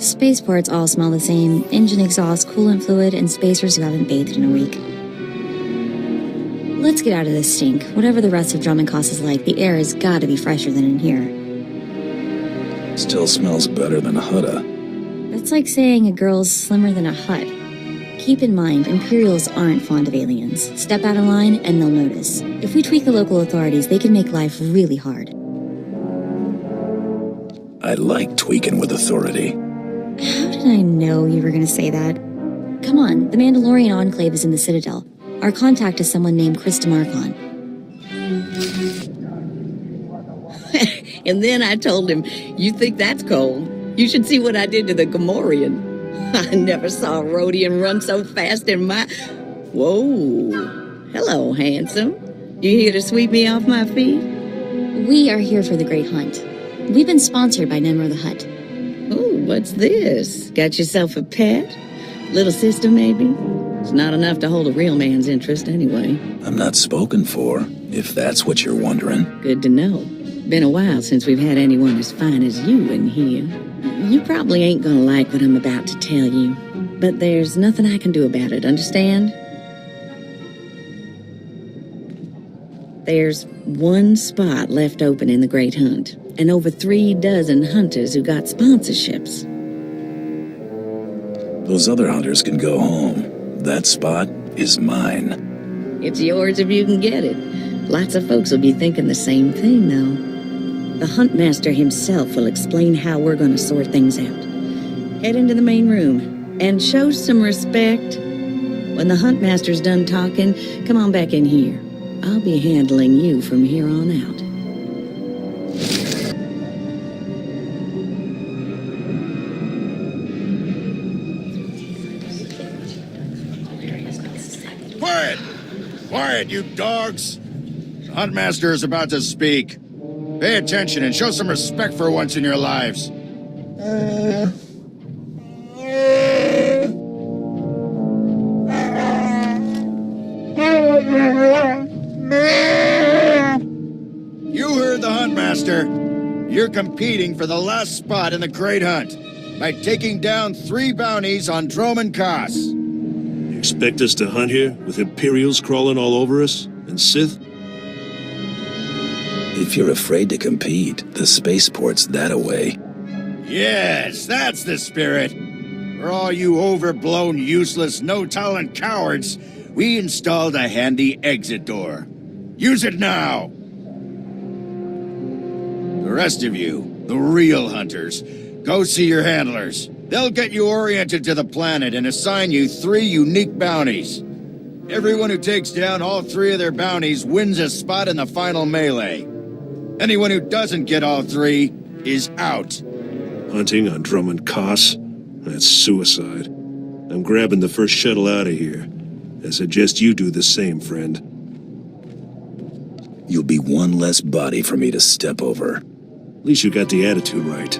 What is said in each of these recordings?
Spaceports all smell the same: engine exhaust, coolant fluid, and spacers who haven't bathed in a week. Let's get out of this stink. Whatever the rest of Drummond-Coss is like, the air has got to be fresher than in here. Still smells better than Hutta. That's like saying a girl's slimmer than a hut. Keep in mind, Imperials aren't fond of aliens. Step out of line and they'll notice. If we tweak the local authorities, they can make life really hard. I like tweaking with authority. How did I know you were going to say that? Come on, the Mandalorian Enclave is in the Citadel. Our contact is someone named Chris DeMarcon. And then I told him, "You think that's cold? You should see what I did to the Gamorrean. I never saw a Rhodian run so fast in my..." Whoa. Hello, handsome. You here to sweep me off my feet? We are here for the Great Hunt. We've been sponsored by Nemro the Hutt. Ooh, what's this? Got yourself a pet? Little sister, maybe? It's not enough to hold a real man's interest, anyway. I'm not spoken for, if that's what you're wondering. Good to know. Been a while since we've had anyone as fine as you in here. You probably ain't gonna like what I'm about to tell you, but there's nothing I can do about it, understand? There's one spot left open in the Great Hunt, and over 3 dozen hunters who got sponsorships. Those other hunters can go home. That spot is mine. It's yours if you can get it. Lots of folks will be thinking the same thing, though. The Huntmaster himself will explain how we're going to sort things out. Head into the main room and show some respect. When the Huntmaster's done talking, come on back in here. I'll be handling you from here on out. Quiet! Quiet, you dogs! The Huntmaster is about to speak. Pay attention and show some respect for once in your lives. You heard the Huntmaster. You're competing for the last spot in the Great Hunt by taking down 3 bounties on Drummond-Coss. You expect us to hunt here with Imperials crawling all over us and Sith? If you're afraid to compete, the spaceport's that away. Yes, that's the spirit. For all you overblown, useless, no-talent cowards, we installed a handy exit door. Use it now! The rest of you, the real hunters, go see your handlers. They'll get you oriented to the planet and assign you 3 unique bounties. Everyone who takes down all 3 of their bounties wins a spot in the final melee. Anyone who doesn't get all 3 is out. Hunting on Drummond-Coss? That's suicide. I'm grabbing the first shuttle out of here. I suggest you do the same, friend. You'll be one less body for me to step over. At least you got the attitude right.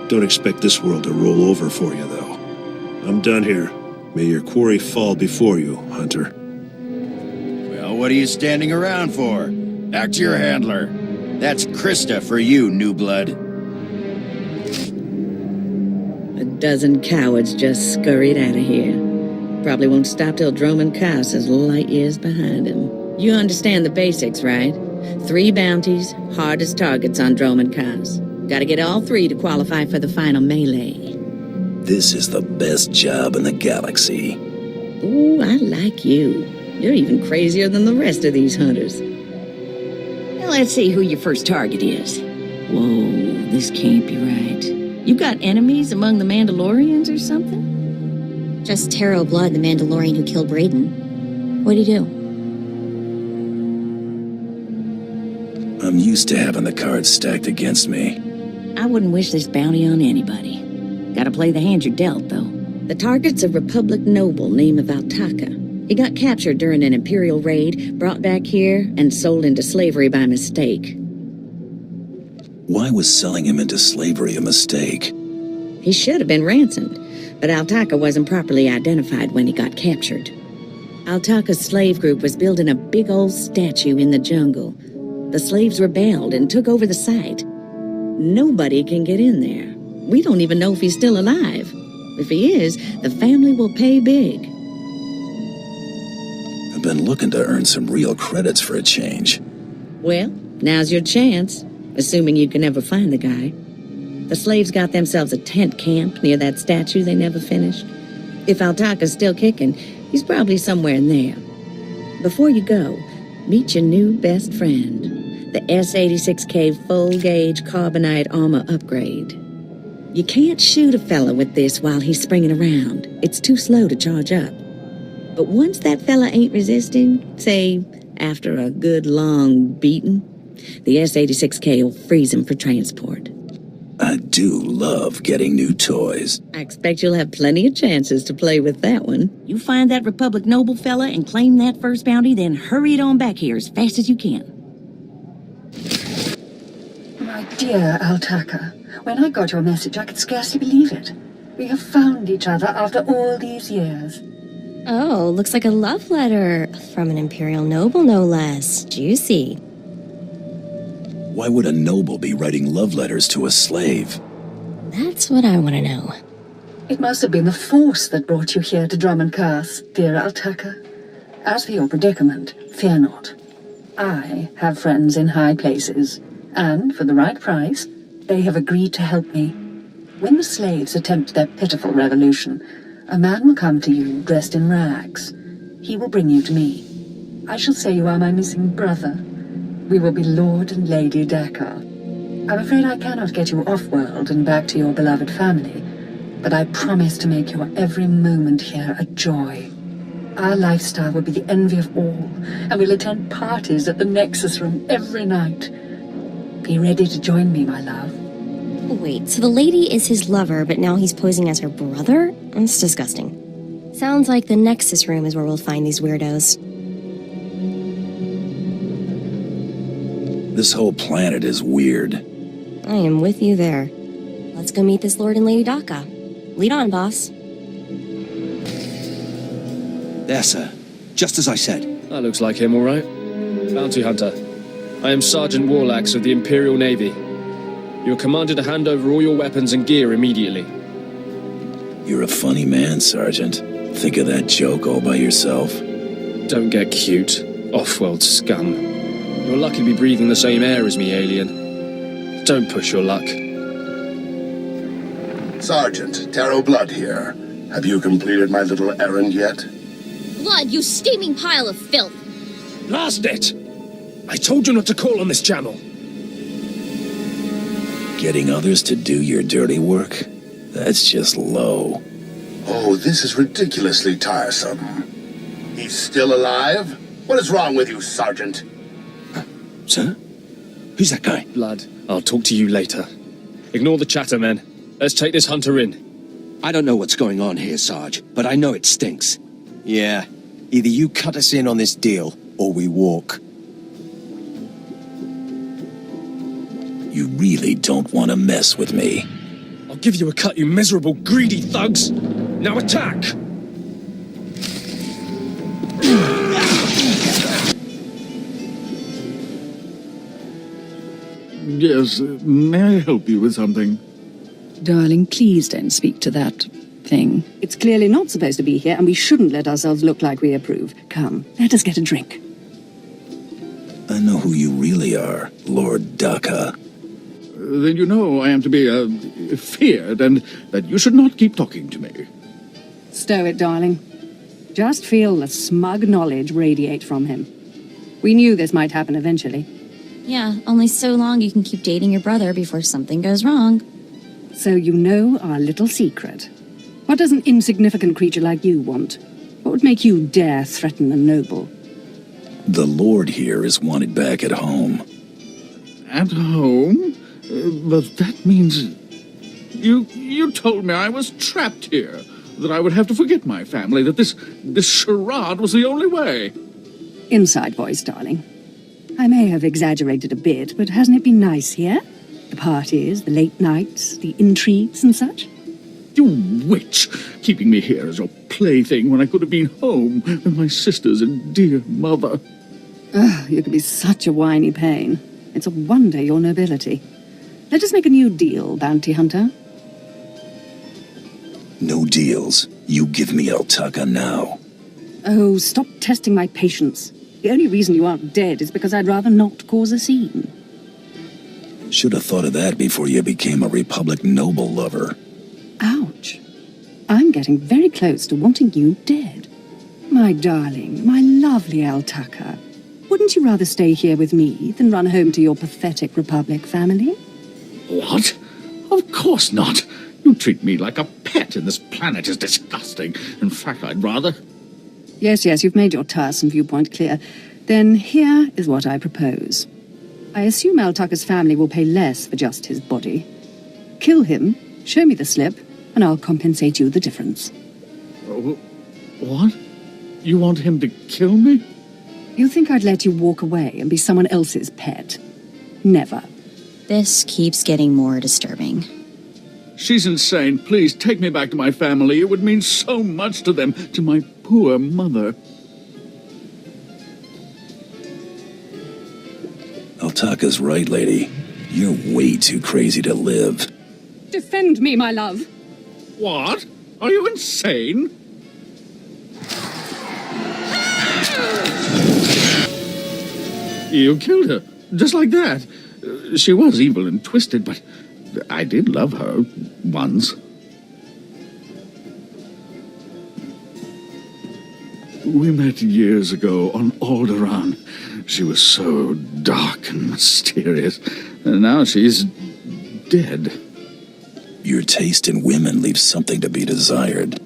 Don't expect this world to roll over for you, though. I'm done here. May your quarry fall before you, Hunter. Well, what are you standing around for? Back to your handler. That's Krista for you, new blood. A dozen cowards just scurried out of here. Probably won't stop till Drummond-Coss is light years behind him. You understand the basics, right? 3 bounties, hardest targets on Drummond-Coss. Gotta get all 3 to qualify for the final melee. This is the best job in the galaxy. Ooh, I like you. You're even crazier than the rest of these hunters. Now let's see who your first target is. Whoa, this can't be right. You got enemies among the Mandalorians or something? Just Taro Blood, the Mandalorian who killed Brayden. What'd he do? I'm used to having the cards stacked against me. I wouldn't wish this bounty on anybody. Gotta play the hand you're dealt, though. The target's a Republic noble named Altaka. He got captured during an Imperial raid, brought back here, and sold into slavery by mistake. Why was selling him into slavery a mistake? He should have been ransomed, but Altaka wasn't properly identified when he got captured. Altaka's slave group was building a big old statue in the jungle. The slaves rebelled and took over the site. Nobody can get in there. We don't even know if he's still alive. If he is, the family will pay big. I've been looking to earn some real credits for a change. Well, now's your chance, assuming you can ever find the guy. The slaves got themselves a tent camp near that statue they never finished. If Altaka's still kicking, he's probably somewhere in there. Before you go, meet your new best friend, the S-86K full-gauge carbonite armor upgrade. You can't shoot a fella with this while he's springing around. It's too slow to charge up. But once that fella ain't resisting, say, after a good long beating, the S-86K will freeze him for transport. I do love getting new toys. I expect you'll have plenty of chances to play with that one. You find that Republic Noble fella and claim that first bounty, then hurry it on back here as fast as you can. My dear Altaka, when I got your message, I could scarcely believe it. We have found each other after all these years. Oh, looks like a love letter. From an Imperial noble, no less. Juicy. Why would a noble be writing love letters to a slave? That's what I want to know. It must have been the Force that brought you here to Drummond Curse, dear Altaka. As for your predicament, fear not. I have friends in high places, and for the right price, they have agreed to help me. When the slaves attempt their pitiful revolution, a man will come to you dressed in rags. He will bring you to me. I shall say you are my missing brother. We will be Lord and Lady Dakar. I'm afraid I cannot get you off-world and back to your beloved family, but I promise to make your every moment here a joy. Our lifestyle will be the envy of all, and we'll attend parties at the Nexus Room every night. Be ready to join me, my love. Wait, so the lady is his lover, but now he's posing as her brother? That's disgusting. Sounds like the Nexus Room is where we'll find these weirdos. This whole planet is weird. I am with you there. Let's go meet this Lord and Lady Daka. Lead on, boss. There, sir. Just as I said. That looks like him, all right. Bounty Hunter. I am Sergeant Warlax of the Imperial Navy. You are commanded to hand over all your weapons and gear immediately. You're a funny man, Sergeant. Think of that joke all by yourself. Don't get cute. Off-world scum. You're lucky to be breathing the same air as me, alien. Don't push your luck. Sergeant, Taro Blood here. Have you completed my little errand yet? Blood, you steaming pile of filth! Blast it! I told you not to call on this channel. Getting others to do your dirty work? That's just low. Oh, this is ridiculously tiresome. He's still alive? What is wrong with you, Sergeant? Sir? Who's that guy? Blood, I'll talk to you later. Ignore the chatter, men. Let's take this hunter in. I don't know what's going on here, Sarge, but I know it stinks. Yeah. Either you cut us in on this deal, or we walk. You really don't want to mess with me. I'll give you a cut, you miserable, greedy thugs! Now attack! Yes, may I help you with something? Darling, please don't speak to that thing. It's clearly not supposed to be here, and we shouldn't let ourselves look like we approve. Come, let us get a drink. I know who you really are, Lord Daka. Then you know I am to be, feared, and that you should not keep talking to me. Stow it, darling. Just feel the smug knowledge radiate from him. We knew this might happen eventually. Yeah, only so long you can keep dating your brother before something goes wrong. So you know our little secret. What does an insignificant creature like you want? What would make you dare threaten a noble? The Lord here is wanted back at home. At home? But that means... You told me I was trapped here, that I would have to forget my family, that this charade was the only way. Inside voice, darling. I may have exaggerated a bit, but hasn't it been nice here? The parties, the late nights, the intrigues and such? You witch! Keeping me here as your plaything when I could have been home with my sisters and dear mother. Oh, you can be such a whiny pain. It's a wonder your nobility. Let us make a new deal, bounty hunter. deals. You give me Altaka now. Oh, stop testing my patience. The only reason you aren't dead is because I'd rather not cause a scene. Should have thought of that before you became a Republic noble lover. Ouch. I'm getting very close to wanting you dead. My darling, my lovely Altaka. Wouldn't you rather stay here with me than run home to your pathetic Republic family? What? Of course not. You treat me like a pet, and this planet is disgusting. In fact, I'd rather... Yes, you've made your tiresome viewpoint clear. Then here is what I propose. I assume Altaka's family will pay less for just his body. Kill him, show me the slip, and I'll compensate you the difference. What? You want him to kill me? You think I'd let you walk away and be someone else's pet? Never. This keeps getting more disturbing. She's insane. Please, take me back to my family. It would mean so much to them, to my poor mother. Altaka's right, lady. You're way too crazy to live. Defend me, my love. What? Are you insane? You killed her, just like that. She was evil and twisted, but I did love her once. We met years ago on Alderaan. She was so dark and mysterious, and now she's dead. Your taste in women leaves something to be desired.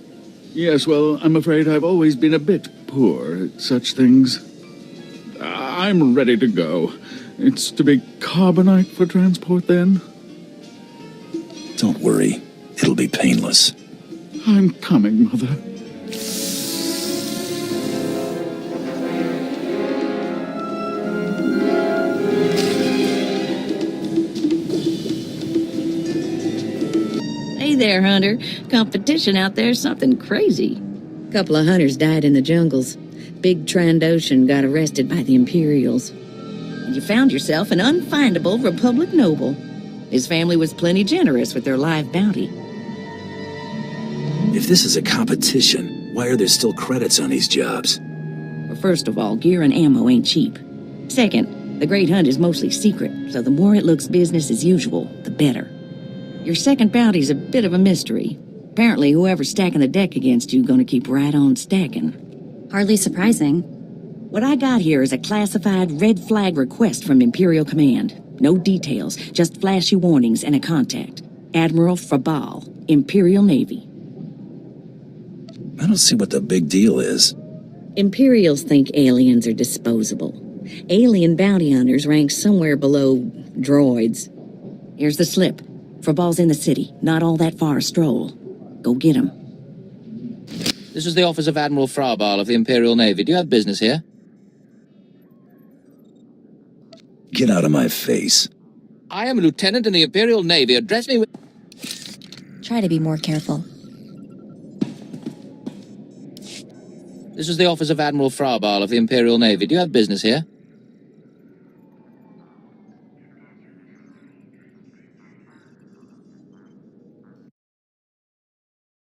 Yes, well, I'm afraid I've always been a bit poor at such things. I'm ready to go. It's to be carbonite for transport, then? Don't worry. It'll be painless. I'm coming, Mother. Hey there, Hunter. Competition out there's something crazy. A couple of hunters died in the jungles. Big Trandoshan got arrested by the Imperials. And you found yourself an unfindable Republic noble. His family was plenty generous with their live bounty. If this is a competition, why are there still credits on these jobs? Well, first of all, gear and ammo ain't cheap. Second, the Great Hunt is mostly secret, so the more it looks business as usual, the better. Your second bounty's a bit of a mystery. Apparently, whoever's stacking the deck against you gonna keep right on stacking. Hardly surprising. What I got here is a classified red flag request from Imperial Command. No details, just flashy warnings and a contact. Admiral Frabal, Imperial Navy. I don't see what the big deal is. Imperials think aliens are disposable. Alien bounty hunters rank somewhere below droids. Here's the slip. Frabal's in the city, not all that far a stroll. Go get him. This is the office of Admiral Frabal of the Imperial Navy. Do you have business here? Get out of my face. I am a lieutenant in the Imperial Navy. Address me with... Try to be more careful. This is the office of Admiral Frabal of the Imperial Navy. Do you have business here?